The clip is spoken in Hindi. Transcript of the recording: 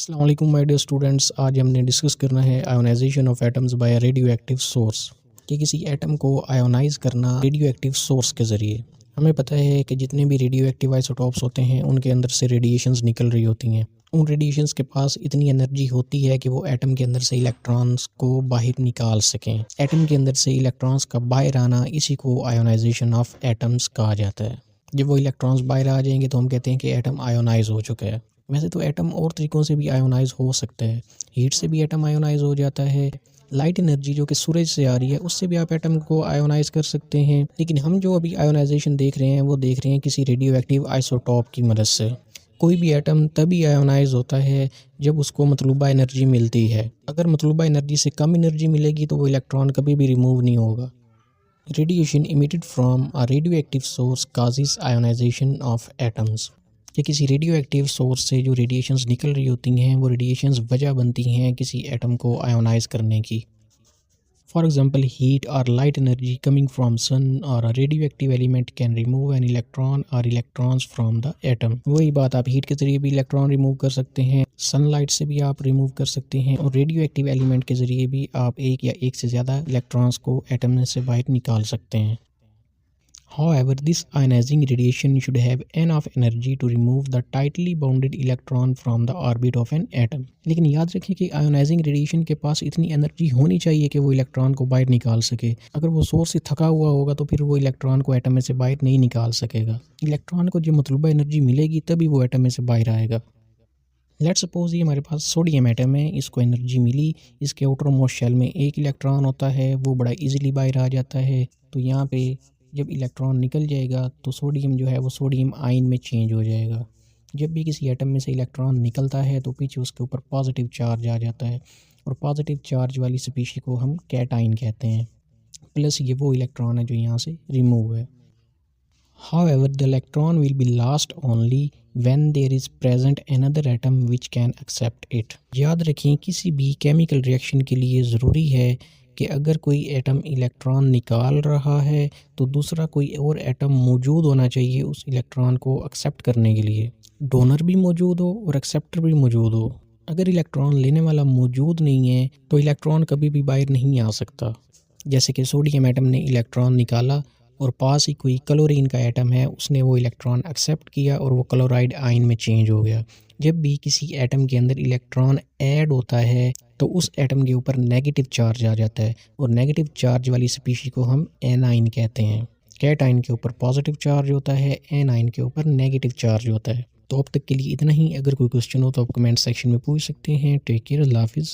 अस्सलाम वालेकुम माय डियर स्टूडेंट्स। आज हमने डिस्कस करना है ionization of atoms by radioactive source कि किसी एटम को आयोनाइज करना रेडियो एक्टिव सोर्स के ज़रिए। हमें पता है कि जितने भी रेडियो एक्टिव आइसोटॉप्स होते हैं उनके अंदर से रेडिएशंस निकल रही होती हैं। उन रेडिएशंस के पास इतनी एनर्जी होती है कि वो एटम के अंदर से इलेक्ट्रॉन्स को बाहर निकाल सकें। एटम के अंदर से इलेक्ट्रॉन्स का बाहर आना, इसी को आयोनाइजेशन ऑफ एटम्स कहा जाता है। जब वो इलेक्ट्रॉन्स बाहर आ जाएंगे तो हम कहते हैं कि एटम आयोनाइज हो चुका है। वैसे तो एटम और तरीक़ों से भी आयोनाइज़ हो सकता है। हीट से भी एटम आयोनाइज़ हो जाता है। लाइट एनर्जी जो कि सूरज से आ रही है उससे भी आप एटम को आयोनाइज़ कर सकते हैं। लेकिन हम जो अभी आयोनाइजेशन देख रहे हैं वो देख रहे हैं किसी रेडियो एक्टिव आइसोटॉप की मदद से। कोई भी एटम तभी आयोनाइज़ होता है जब उसको मतलूबा एनर्जी मिलती है। अगर मतलूबा एनर्जी से कम एनर्जी मिलेगी तो वो इलेक्ट्रॉन कभी भी रिमूव नहीं होगा। Radiation emitted from a radioactive source causes ionization of atoms कि किसी रेडियो एक्टिव सोर्स से जो रेडिएशंस निकल रही होती हैं वो रेडिएशंस वजह बनती हैं किसी एटम को आयोनाइज करने की। फॉर एग्जांपल हीट और light energy coming from sun और a radioactive element can remove an electron और इलेक्ट्रॉन्स फ्रॉम द एटम। वही बात, आप हीट के ज़रिए भी इलेक्ट्रॉन रिमूव कर सकते हैं, सनलाइट से भी आप रिमूव कर सकते हैं, और रेडियो एक्टिव एलिमेंट के ज़रिए भी आप एक या एक से ज़्यादा इलेक्ट्रॉन्स को एटम से बाहर निकाल सकते हैं। However, this ionizing radiation should have enough energy to remove the tightly bounded electron from the orbit of an atom. लेकिन याद रखें कि आयोनाइजिंग रेडिएशन के पास इतनी एनर्जी होनी चाहिए कि वो इलेक्ट्रॉन को बाहर निकाल सके। अगर वो सोर्स से थका हुआ होगा तो फिर वो इलेक्ट्रॉन को एटम में से बाहर नहीं निकाल सकेगा। इलेक्ट्रॉन को जो मतलूबा एनर्जी मिलेगी तभी वो एटम में से बाहर आएगा। लेट्स सपोज ये हमारे पास सोडियम एटम है, इसको एनर्जी मिली, इसके आउटर मोस्ट शेल में एक इलेक्ट्रॉन होता है, वो बड़ा इजीली बाहर आ जाता है। तो यहाँ पे जब इलेक्ट्रॉन निकल जाएगा तो सोडियम जो है वो सोडियम आयन में चेंज हो जाएगा। जब भी किसी एटम में से इलेक्ट्रॉन निकलता है तो पीछे उसके ऊपर पॉजिटिव चार्ज आ जाता है, और पॉजिटिव चार्ज वाली स्पीशीज को हम कैटाइन कहते हैं। प्लस ये वो इलेक्ट्रॉन है जो यहाँ से रिमूव है। However, the electron will be lost only when there is present another atom which can accept it. याद रखें किसी भी केमिकल रिएक्शन के लिए ज़रूरी है कि अगर कोई एटम इलेक्ट्रॉन निकाल रहा है तो दूसरा कोई और एटम मौजूद होना चाहिए उस इलेक्ट्रॉन को एक्सेप्ट करने के लिए। डोनर भी मौजूद हो और एक्सेप्टर भी मौजूद हो। अगर इलेक्ट्रॉन लेने वाला मौजूद नहीं है तो इलेक्ट्रॉन कभी भी बाहर नहीं आ सकता। जैसे कि सोडियम एटम ने इलेक्ट्रॉन निकाला और पास ही कोई क्लोरीन का एटम है, उसने वो इलेक्ट्रॉन एक्सेप्ट किया और वो क्लोराइड आयन में चेंज हो गया। जब भी किसी एटम के अंदर इलेक्ट्रॉन ऐड होता है तो उस एटम के ऊपर नेगेटिव चार्ज आ जाता है, और नेगेटिव चार्ज वाली स्पीशी को हम एनाइन कहते हैं। कैटाइन के ऊपर पॉजिटिव चार्ज होता है, एनाइन के ऊपर नेगेटिव चार्ज होता है। तो अब तक के लिए इतना ही। अगर कोई क्वेश्चन हो तो आप कमेंट सेक्शन में पूछ सकते हैं। टेक केयर, अल्लाह हाफिज़।